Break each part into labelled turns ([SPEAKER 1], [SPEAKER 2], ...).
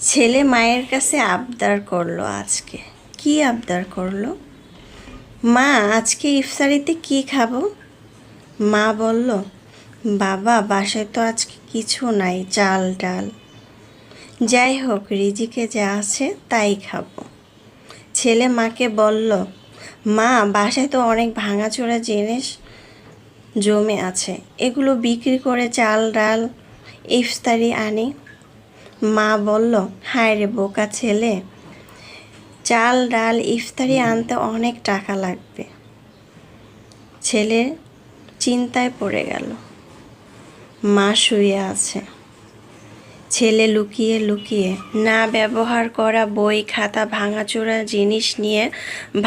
[SPEAKER 1] ছেলে মায়ের কাছে আবদার করলো আজকে। কি আবদার করলো? মা, আজকে ইফতারিতে কি খাবো? মা বলল, বাবা, বাসায় তো আজকে কিছু নাই, চাল ডাল। যাই হোক, রিজিকে যা আছে তাই খাবো। ছেলে মাকে বলল, মা, বাসায় তো অনেক ভাঙাচোরা জিনিস জমে আছে, এগুলো বিক্রি করে চাল ডাল ইফতারি আনি। মা বলল, হায় রে বোকা ছেলে, চাল ডাল ইফতারি আনতে অনেক টাকা লাগবে। ছেলে চিন্তায় পড়ে গেল। মা শুয়ে আছে। ছেলে লুকিয়ে লুকিয়ে না ব্যবহার করা বই খাতা ভাঙাচোরা জিনিস নিয়ে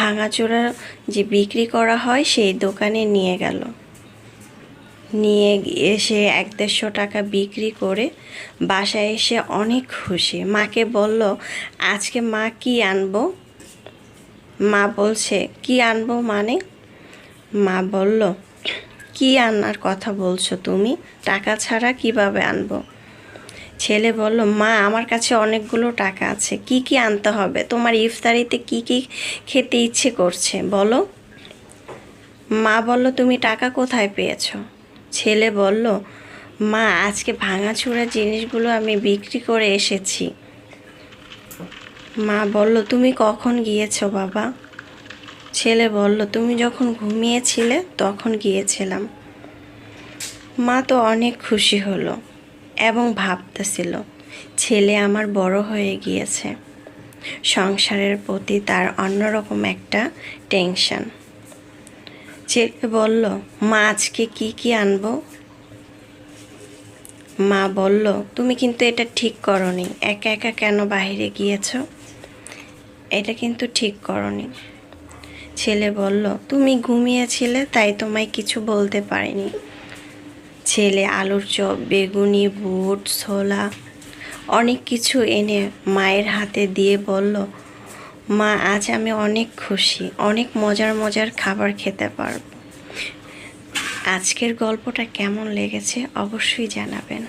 [SPEAKER 1] ভাঙাচোরা যে বিক্রি করা হয় সেই দোকানে নিয়ে গেল। নিয়ে গিয়ে সে 1-150 টাকা বিক্রি করে বাসায় এসে অনেক খুশি। মাকে বলল, আজকে মা কি আনবো? মা বলছে, কি আনবো মানে? মা বলল, কি আনার কথা বলছো তুমি? টাকা ছাড়া কিভাবে আনবো? ছেলে বলল, মা, আমার কাছে অনেকগুলো টাকা আছে, কি কি আনতে হবে? তোমার ইফতারিতে কি কি খেতে ইচ্ছে করছে বলো। মা বলল, তুমি টাকা কোথায় পেয়েছো? ছেলে বলল, মা, আজকে ভাঙাচোরা জিনিসগুলো আমি বিক্রি করে এসেছি। মা বলল, তুমি কখন গিয়েছো বাবা? ছেলে বলল, তুমি যখন ঘুমিয়েছিলে তখন গিয়েছিলাম। মা তো অনেক খুশি হলো এবং ভাবতেছিল, ছেলে আমার বড় হয়ে গিয়েছে। সংসারের প্রতি তার অন্যরকম একটা টেনশন। ছেলে বলল, মা, আজকে কি কি আনবো? মা বলল, তুমি কিন্তু এটা ঠিক করনি, একা একা কেন বাইরে গিয়েছো? এটা কিন্তু ঠিক করনি। ছেলে বলল, তুমি ঘুমিয়েছিলে তাই তোমায় কিছু বলতে পারিনি। ছেলে আলুর চপ, বেগুনি, বুট, ছোলা অনেক কিছু এনে মায়ের হাতে দিয়ে বলল, মা, আজ আমি অনেক খুশি, অনেক মজার মজার খাবার খেতে পারবো। আজকের গল্পটা কেমন লেগেছে অবশ্যই জানাবেন।